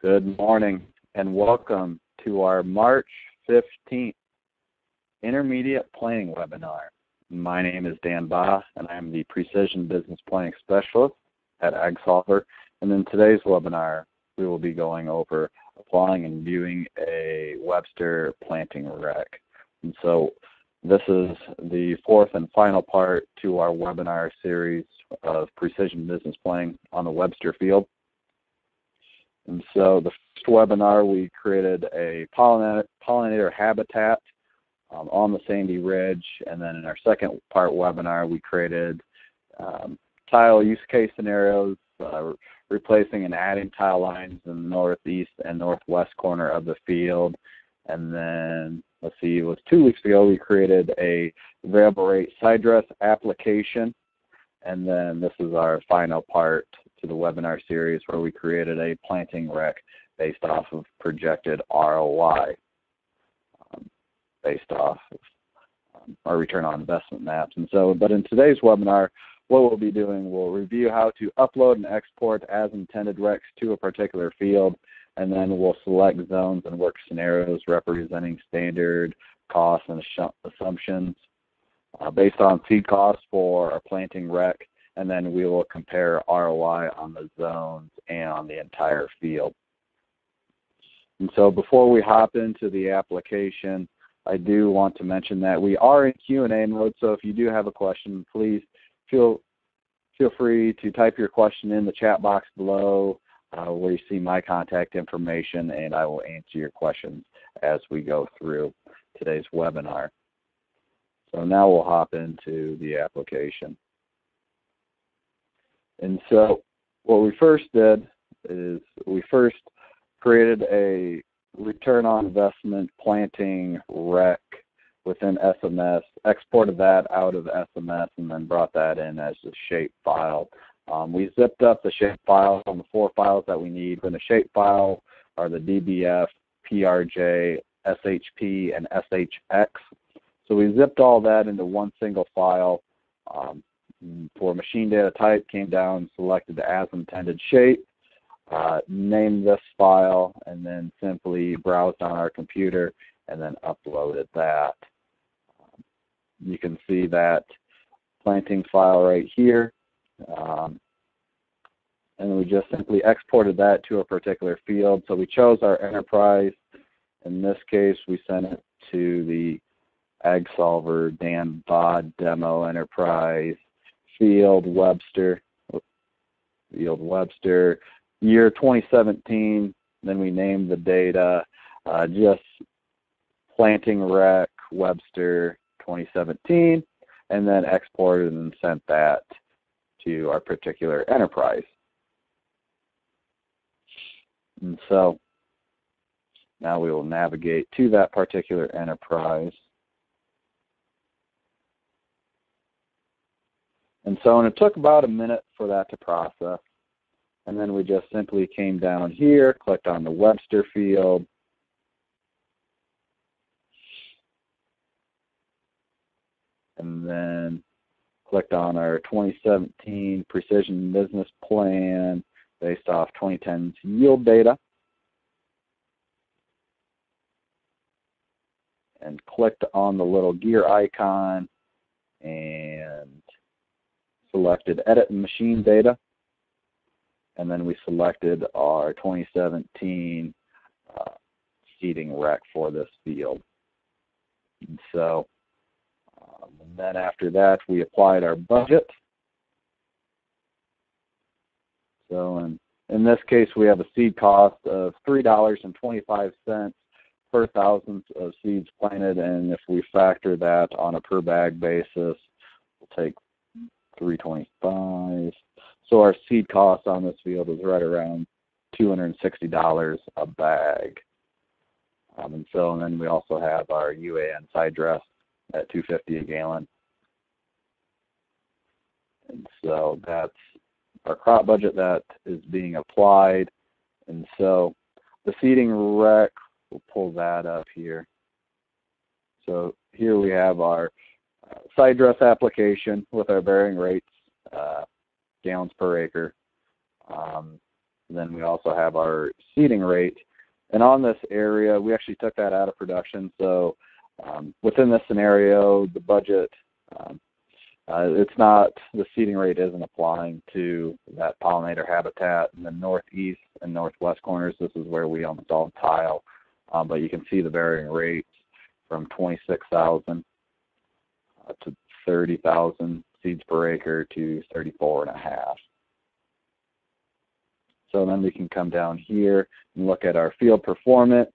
Good morning and welcome to our March 15th Intermediate Planning webinar. My name is Dan Ba and I'm the Precision Business Planning Specialist at AgSolver. And in today's webinar, we will be going over applying and viewing a Webster planting rec. And so this is the fourth and final part to our webinar series of Precision Business Planning on the Webster field. And so the first webinar, we created a pollinator habitat on the Sandy Ridge. And then in our second part webinar, we created tile use case scenarios, replacing and adding tile lines in the northeast and northwest corner of the field. And then, let's see, it was 2 weeks ago, we created a variable rate side dress application. And then this is our final part to the webinar series where we created a planting rec based off of projected ROI, based off of our return on investment maps. And so, but in today's webinar, what we'll be doing, we'll review how to upload and export as intended recs to a particular field, and then we'll select zones and work scenarios representing standard costs and assumptions based on seed costs for our planting rec, and then we will compare ROI on the zones and on the entire field. And so before we hop into the application, I do want to mention that we are in Q&A mode, so if you do have a question, please feel free to type your question in the chat box below where you see my contact information, and I will answer your questions as we go through today's webinar. So now we'll hop into the application. And so what we first did is we first created a return on investment planting rec within SMS, exported that out of SMS, and then brought that in as a shape file. We zipped up the shape file on the 4 files that we need. In the shape file are the DBF, PRJ, SHP, and SHX. So we zipped all that into one single file. For machine data type, came down, selected the as intended shape, named this file, and then simply browsed on our computer and then uploaded that. You can see that planting file right here. And we just simply exported that to a particular field. So we chose our enterprise. In this case, we sent it to the AgSolver Dan Bod Demo Enterprise, Field Webster, year 2017. Then we named the data just planting rec Webster 2017, and then exported and sent that to our particular enterprise. And so now we will navigate to that particular enterprise. And so it took about a minute for that to process. And then we just simply came down here, clicked on the Webster field, and then clicked on our 2017 Precision Business Plan based off 2010's yield data, and clicked on the little gear icon and selected Edit Machine Data, and then we selected our 2017 seeding rec for this field. And so, and then after that, we applied our budget. So in this case, we have a seed cost of $3.25 per thousand of seeds planted, and if we factor that on a per bag basis, we'll take $3.25. So our seed cost on this field is right around $260 a bag. And then we also have our UAN side dress at $2.50 a gallon. And so that's our crop budget that is being applied. And so the seeding rec, we'll pull that up here. So here we have our side dress application with our varying rates, gallons per acre. Then we also have our seeding rate. And on this area, we actually took that out of production. So within this scenario, the budget, it's not, the seeding rate isn't applying to that pollinator habitat in the northeast and northwest corners. This is where we installed tile. But you can see the varying rates from 26,000 to 30,000 seeds per acre to 34.5. So then we can come down here and look at our field performance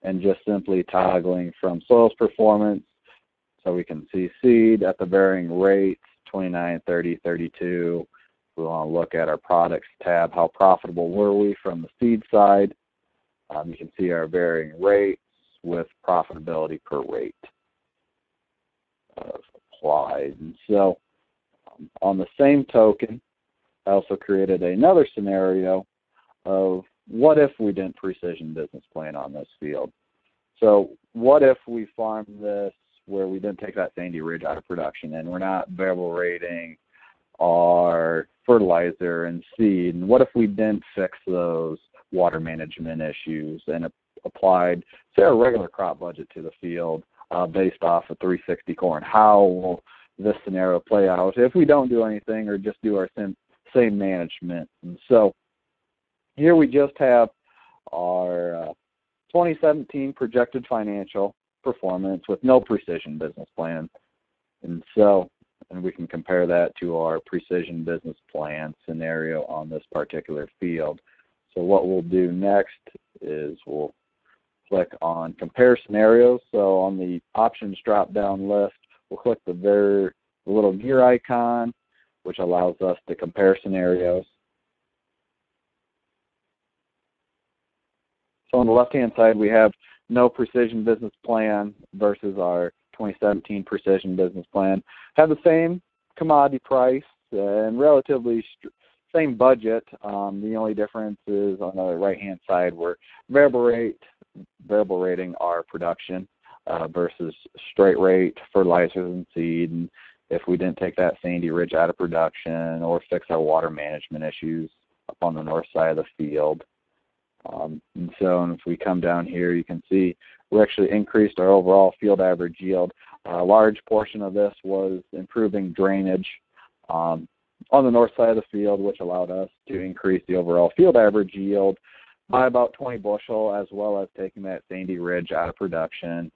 and just simply toggling from soils performance. So we can see seed at the varying rates, 29, 30, 32. We want to look at our products tab, how profitable were we from the seed side. You can see our varying rates with profitability per rate applied. And so on the same token, I also created another scenario of what if we didn't precision business plan on this field. So what if we farmed this where we didn't take that sandy ridge out of production and we're not variable rating our fertilizer and seed, and what if we didn't fix those water management issues and applied, say, a regular crop budget to the field based off of 360 corn? How will this scenario play out if we don't do anything or just do our same management? And so here we just have our 2017 projected financial performance with no precision business plan. And so, and we can compare that to our precision business plan scenario on this particular field. So what we'll do next is we'll click on compare scenarios. So on the options drop down list, we'll click the little gear icon, which allows us to compare scenarios. So on the left-hand side, we have no precision business plan versus our 2017 precision business plan. Have the same commodity price and relatively same budget. The only difference is on the right-hand side, we're variable rating our production versus straight rate fertilizers and seed. And if we didn't take that sandy ridge out of production or fix our water management issues up on the north side of the field. And so if we come down here, you can see we actually increased our overall field average yield. A large portion of this was improving drainage on the north side of the field, which allowed us to increase the overall field average yield by about 20 bushel, as well as taking that sandy ridge out of production.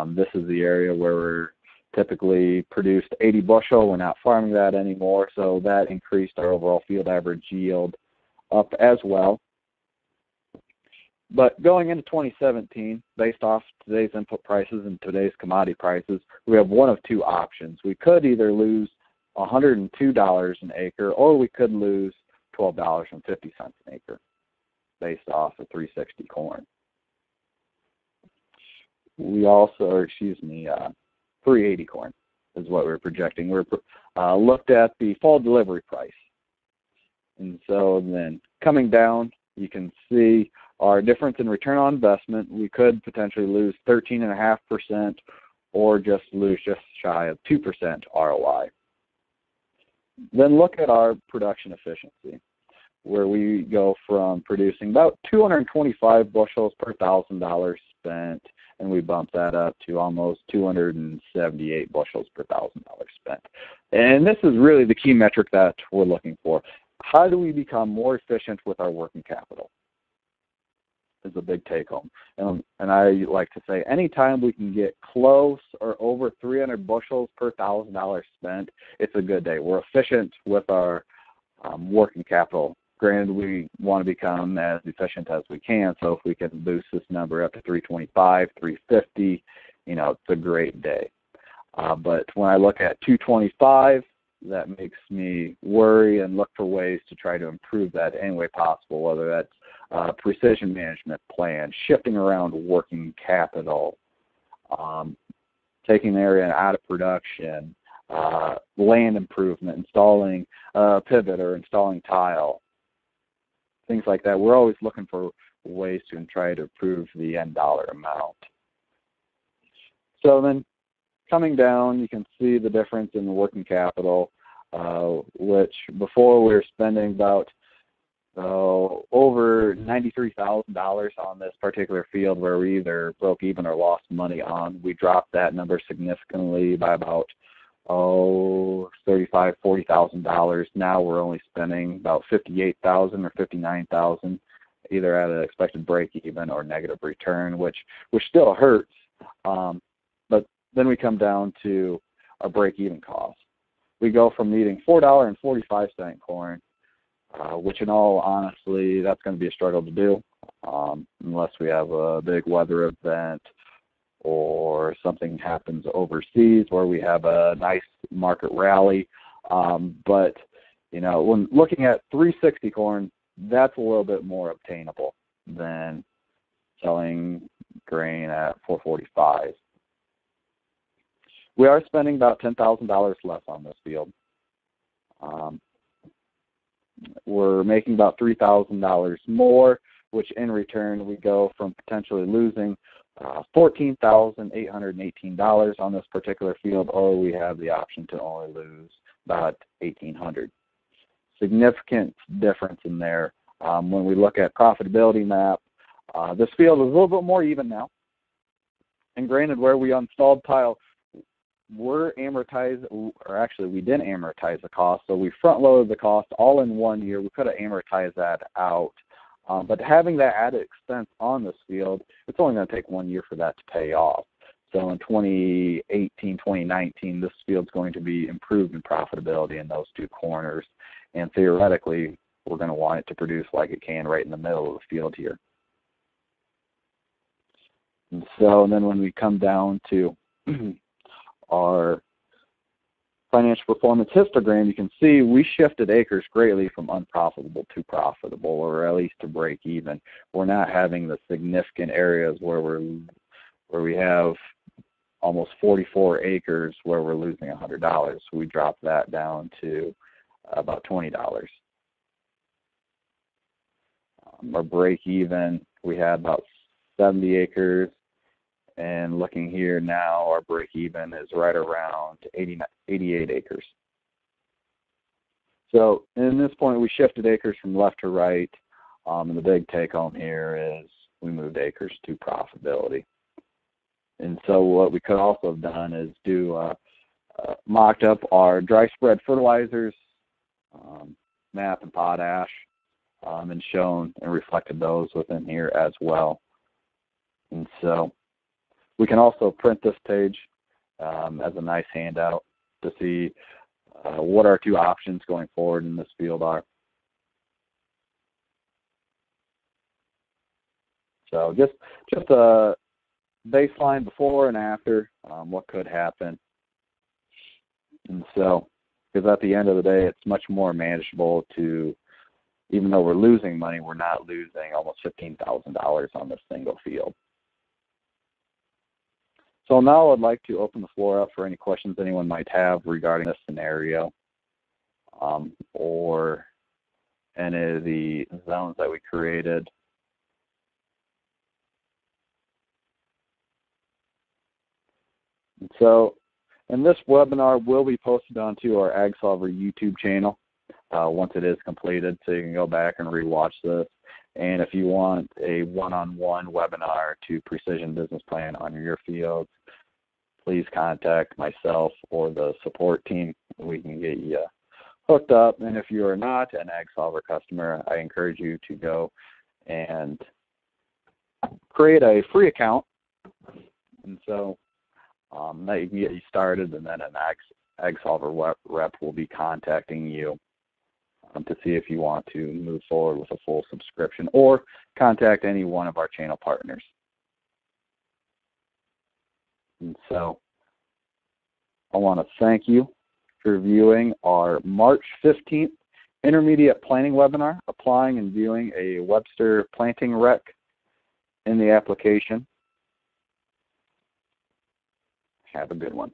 This is the area where we're typically produced 80 bushel. We're not farming that anymore, so that increased our overall field average yield up as well. But going into 2017, based off today's input prices and today's commodity prices, we have one of two options. We could either lose $102 an acre, or we could lose $12.50 an acre based off of 360 corn. We also, 380 corn is what we're projecting. We're looked at the fall delivery price. And so then coming down, you can see our difference in return on investment. We could potentially lose 13.5% or just lose just shy of 2% ROI. Then look at our production efficiency, where we go from producing about 225 bushels per $1,000 spent, and we bump that up to almost 278 bushels per $1,000 spent. And this is really the key metric that we're looking for. How do we become more efficient with our working capital? Is a big take-home. And I like to say anytime we can get close or over 300 bushels per $1,000 spent, it's a good day. We're efficient with our working capital. Granted, we want to become as efficient as we can, so if we can boost this number up to 325, 350, it's a great day. But when I look at 225, that makes me worry and look for ways to try to improve that any way possible, whether that's precision management plan, shifting around working capital, taking the area out of production, land improvement, installing pivot or installing tile, things like that. We're always looking for ways to try to improve the end dollar amount. So then coming down, you can see the difference in the working capital, which before we were spending about So over $93,000 on this particular field where we either broke even or lost money on. We dropped that number significantly by about $35,000, $40,000. Now we're only spending about $58,000 or $59,000, either at an expected break even or negative return, which still hurts. But then we come down to our break even cost. We go from needing $4.45 corn, which in all honesty, that's going to be a struggle to do unless we have a big weather event or something happens overseas where we have a nice market rally. But, when looking at 360 corn, that's a little bit more obtainable than selling grain at 445. We are spending about $10,000 less on this field. We're making about $3,000 more, which in return we go from potentially losing $14,818 on this particular field, or we have the option to only lose about $1,800. Significant difference in there. When we look at Profitability Map, this field is a little bit more even now. And granted, where we installed tile, we're amortized, or actually we didn't amortize the cost, so we front-loaded the cost all in 1 year. We could have amortized that out. But having that added expense on this field, it's only going to take 1 year for that to pay off. So in 2018, 2019, this field's going to be improved in profitability in those two corners. And theoretically, we're going to want it to produce like it can right in the middle of the field here. And then when we come down to our financial performance histogram, you can see we shifted acres greatly from unprofitable to profitable, or at least to break even. We're not having the significant areas where we have almost 44 acres where we're losing $100. We dropped that down to about $20. Our break even, we had about 70 acres. And looking here now, our break-even is right around 88 acres. So in this point, we shifted acres from left to right. And the big take-home here is we moved acres to profitability. And so what we could also have done is mocked up our dry spread fertilizers, MAP and potash, and shown and reflected those within here as well. And so we can also print this page as a nice handout to see what our two options going forward in this field are. So just a baseline before and after, what could happen. And so, because at the end of the day, it's much more manageable to, even though we're losing money, we're not losing almost $15,000 on this single field. So now I'd like to open the floor up for any questions anyone might have regarding this scenario or any of the zones that we created. And so, and this webinar will be posted onto our AgSolver YouTube channel once it is completed, so you can go back and rewatch this. And if you want a one-on-one webinar to precision business plan on your field, please contact myself or the support team. We can get you hooked up. And if you are not an AgSolver customer, I encourage you to go and create a free account. And so that you can get you started, and then an AgSolver rep will be contacting you to see if you want to move forward with a full subscription, or contact any one of our channel partners. And so I want to thank you for viewing our March 15th intermediate planning webinar, applying and viewing a Webster planting rec in the application. Have a good one.